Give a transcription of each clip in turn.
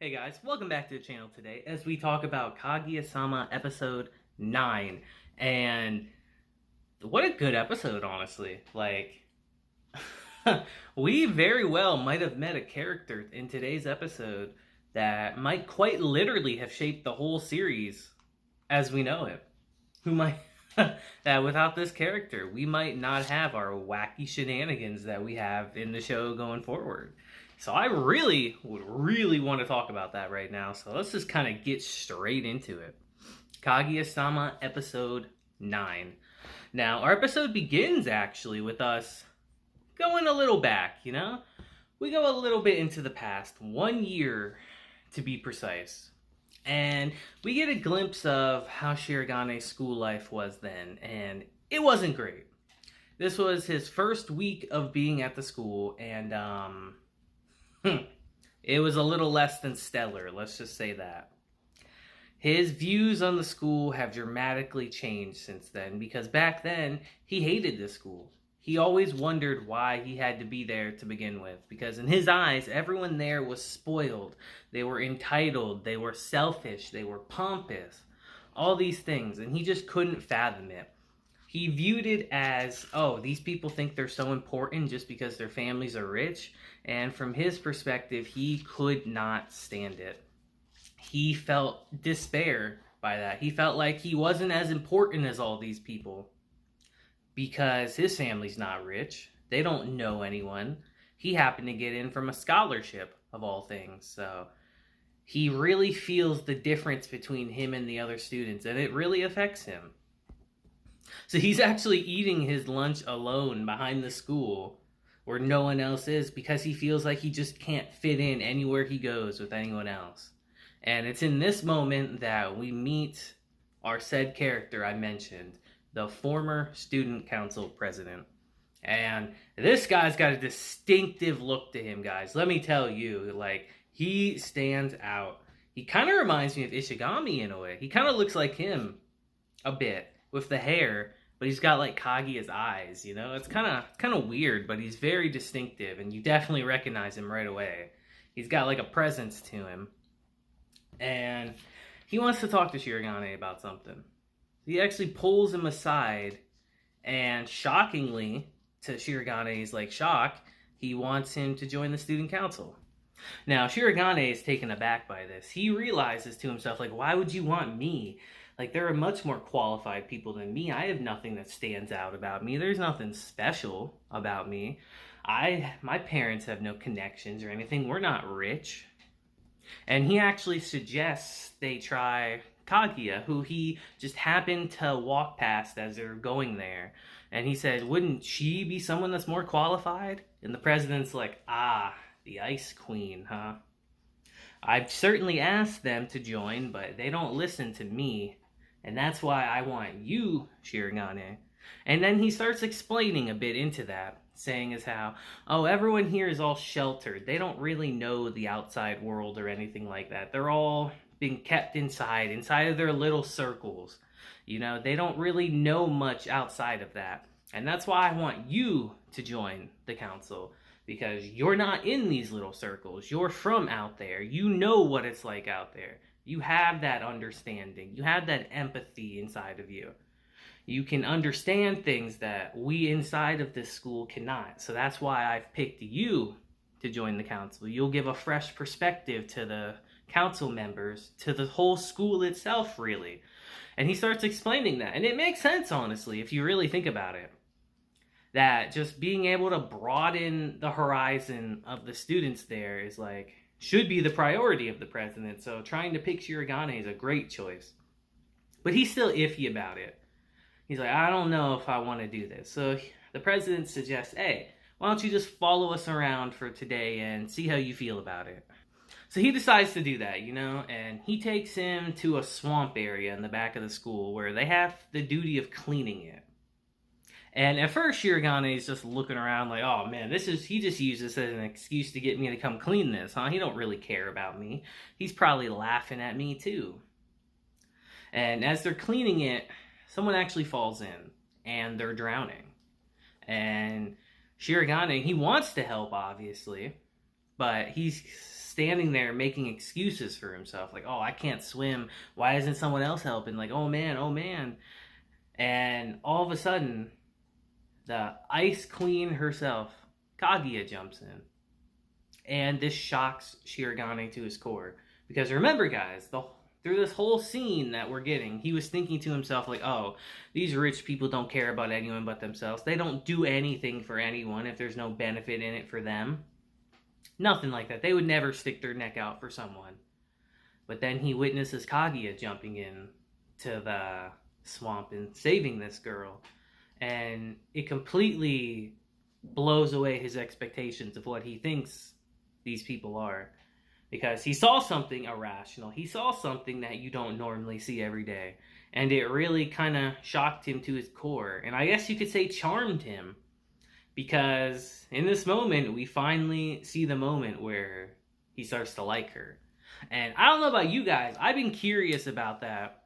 Hey guys, welcome back to the channel today as we talk about Kaguya-sama episode 9. And what a good episode, honestly. We very well might have met a character in today's episode that might quite literally have shaped the whole series as we know it. Who might, that without this character, we might not have our wacky shenanigans that we have in the show going forward. So I would really want to talk about that right now. So let's just kind of get straight into it. Kaguya-sama episode 9. Now, our episode begins actually with us going a little back, you know? We go a little bit into the past, 1 year to be precise. And we get a glimpse of how Shirogane's school life was then, and it wasn't great. This was his first week of being at the school, and it was a little less than stellar, let's just say that. His views on the school have dramatically changed since then, because back then, he hated this school. He always wondered why he had to be there to begin with, because in his eyes, everyone there was spoiled. They were entitled, they were selfish, they were pompous, all these things, and he just couldn't fathom it. He viewed it as, oh, these people think they're so important just because their families are rich. And from his perspective, he could not stand it. He felt despair by that. He felt like he wasn't as important as all these people because his family's not rich. They don't know anyone. He happened to get in from a scholarship, of all things. So he really feels the difference between him and the other students, and it really affects him. So he's actually eating his lunch alone behind the school where no one else is because he feels like he just can't fit in anywhere he goes with anyone else. And it's in this moment that we meet our said character I mentioned, the former student council president. And this guy's got a distinctive look to him, guys. Let me tell you, he stands out. He kind of reminds me of Ishigami in a way. He kind of looks like him a bit with the hair, but he's got like Kaguya's eyes, you know? It's kind of weird, but he's very distinctive, and you definitely recognize him right away. He's got like a presence to him, and he wants to talk to Shirogane about something. He actually pulls him aside, and shockingly, to Shirogane's shock, he wants him to join the student council. Now, Shirogane is taken aback by this. He realizes to himself, why would you want me? There are much more qualified people than me. I have nothing that stands out about me. There's nothing special about me. My parents have no connections or anything. We're not rich. And he actually suggests they try Kaguya, who he just happened to walk past as they're going there. And he said, wouldn't she be someone that's more qualified? And the president's like, the Ice Queen, huh? I've certainly asked them to join, but they don't listen to me. And that's why I want you, Shirogane. And then he starts explaining a bit into that, saying as how, everyone here is all sheltered. They don't really know the outside world or anything like that. They're all being kept inside of their little circles. You know, they don't really know much outside of that. And that's why I want you to join the council, because you're not in these little circles. You're from out there. You know what it's like out there. You have that understanding. You have that empathy inside of you. You can understand things that we inside of this school cannot. So that's why I've picked you to join the council. You'll give a fresh perspective to the council members, to the whole school itself, really. And he starts explaining that. And it makes sense, honestly, if you really think about it. That just being able to broaden the horizon of the students there is should be the priority of the president. So trying to pick Shirogane is a great choice. But he's still iffy about it. He's like, I don't know if I want to do this. So the president suggests, hey, why don't you just follow us around for today and see how you feel about it. So he decides to do that, you know, and he takes him to a swamp area in the back of the school where they have the duty of cleaning it. And at first, Shirogane is just looking around like, oh man, he just used this as an excuse to get me to come clean this, huh? He don't really care about me. He's probably laughing at me too. And as they're cleaning it, someone actually falls in, and they're drowning. And Shirogane, he wants to help, obviously, but he standing there making excuses for himself. Like, oh, I can't swim. Why isn't someone else helping? Like, oh man, oh man. And all of a sudden, the Ice Queen herself, Kaguya, jumps in. And this shocks Shirogane to his core. Because remember, guys, through this whole scene that we're getting, he was thinking to himself, like, oh, these rich people don't care about anyone but themselves. They don't do anything for anyone if there's no benefit in it for them. Nothing like that. They would never stick their neck out for someone. But then he witnesses Kaguya jumping in to the swamp and saving this girl. And it completely blows away his expectations of what he thinks these people are. Because he saw something irrational. He saw something that you don't normally see every day. And it really kind of shocked him to his core. And I guess you could say charmed him. Because in this moment, we finally see the moment where he starts to like her. And I don't know about you guys. I've been curious about that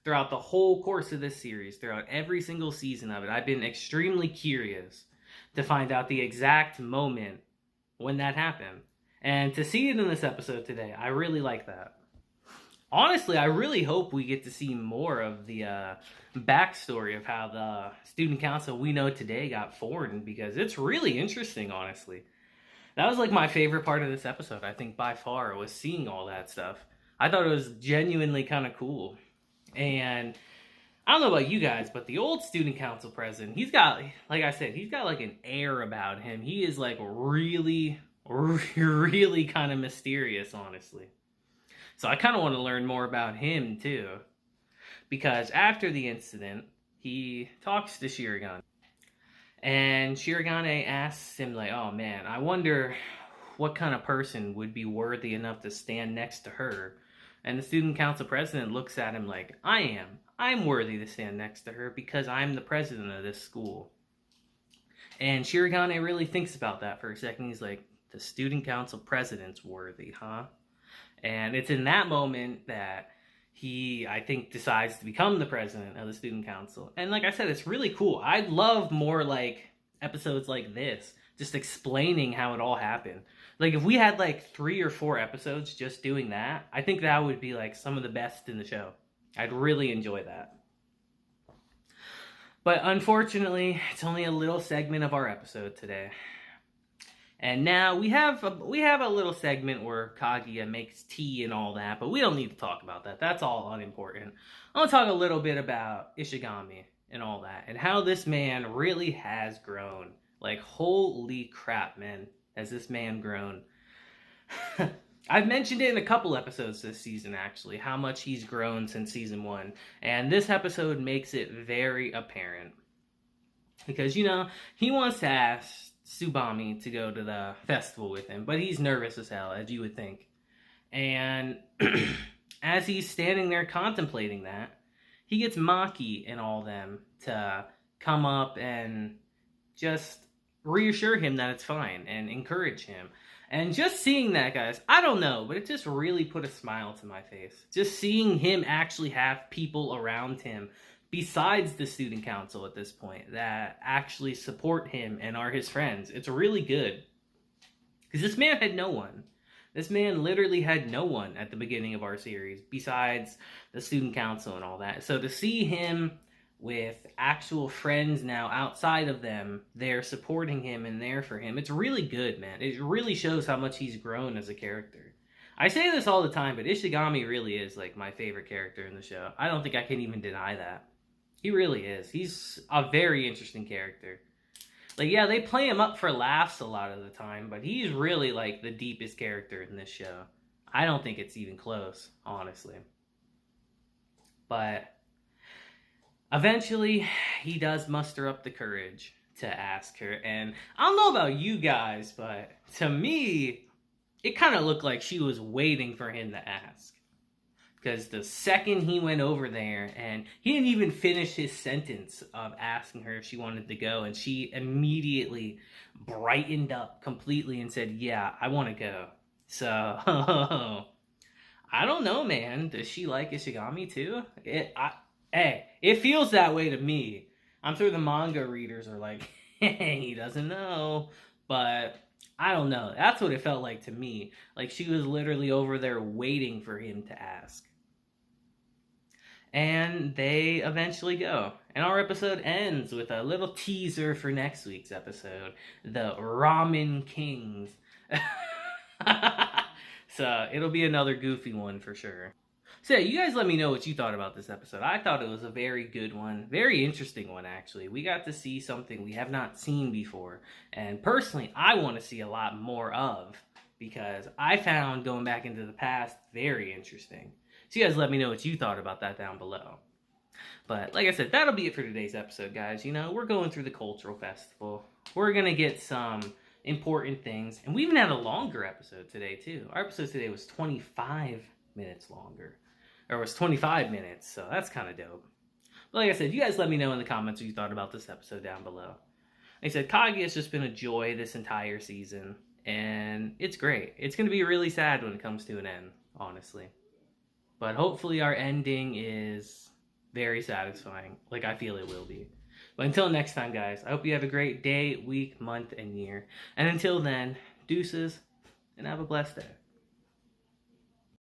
throughout the whole course of this series. Throughout every single season of it. I've been extremely curious to find out the exact moment when that happened. And to see it in this episode today, I really like that. Honestly, I really hope we get to see more of the backstory of how the student council we know today got formed, because it's really interesting, honestly. That was like my favorite part of this episode, I think, by far, was seeing all that stuff. I thought it was genuinely kind of cool. And I don't know about you guys, but the old student council president, he's got, like I said, he's got like an air about him. He is like really kind of mysterious, honestly. So I kind of want to learn more about him too, because after the incident, he talks to Shirogane, and Shirogane asks him, like, oh man, I wonder what kind of person would be worthy enough to stand next to her. And the student council president looks at him like, I'm worthy to stand next to her because I'm the president of this school. And Shirogane really thinks about that for a second. He's like, the student council president's worthy, huh? And it's in that moment that he, I think, decides to become the president of the student council. And like I said, it's really cool. I'd love more like episodes like this, just explaining how it all happened. Like if we had like 3 or 4 episodes just doing that, I think that would be like some of the best in the show. I'd really enjoy that. But unfortunately, it's only a little segment of our episode today. And now we have a little segment where Kaguya makes tea and all that, but we don't need to talk about that. That's all unimportant. I want to talk a little bit about Ishigami and all that, and how this man really has grown. Like, holy crap, man, has this man grown. I've mentioned it in a couple episodes this season, actually, how much he's grown since season 1. And this episode makes it very apparent. Because, you know, he wants to ask Tsubami to go to the festival with him, but he's nervous as hell, as you would think. And as he's standing there contemplating that, he gets Maki and all them to come up and just reassure him that it's fine and encourage him. And just seeing that, guys, I don't know, but it just really put a smile to my face. Just seeing him actually have people around him besides the student council at this point that actually support him and are his friends. It's really good. Because this man had no one. This man literally had no one at the beginning of our series besides the student council and all that. So to see him with actual friends now outside of them, they're supporting him and there for him, it's really good, man. It really shows how much he's grown as a character. I say this all the time, but Ishigami really is like my favorite character in the show. I don't think I can even deny that. He really is. He's a very interesting character. Like, yeah, they play him up for laughs a lot of the time, but he's really, like, the deepest character in this show. I don't think it's even close, honestly. But eventually, he does muster up the courage to ask her. And I don't know about you guys, but to me, it kind of looked like she was waiting for him to ask. Because the second he went over there, and he didn't even finish his sentence of asking her if she wanted to go, and she immediately brightened up completely and said, yeah, I want to go. So, I don't know, man. Does she like Ishigami too? It feels that way to me. I'm sure the manga readers are like, he doesn't know. But I don't know. That's what it felt like to me. Like she was literally over there waiting for him to ask. And they eventually go. And our episode ends with a little teaser for next week's episode, the Ramen Kings. So it'll be another goofy one for sure. So yeah, you guys let me know what you thought about this episode. I thought it was a very good one, very interesting one actually. We got to see something we have not seen before, and personally, I want to see a lot more of because I found going back into the past very interesting. So you guys let me know what you thought about that down below. But like I said, that'll be it for today's episode, guys. You know, we're going through the cultural festival. We're gonna get some important things, and we even had a longer episode today too. Our episode today was 25 minutes longer. Or it was 25 minutes, so that's kind of dope. But like I said, you guys let me know in the comments what you thought about this episode down below. Like I said, Kaguya has just been a joy this entire season, and it's great. It's going to be really sad when it comes to an end, honestly. But hopefully our ending is very satisfying, like I feel it will be. But until next time, guys, I hope you have a great day, week, month, and year. And until then, deuces, and have a blessed day.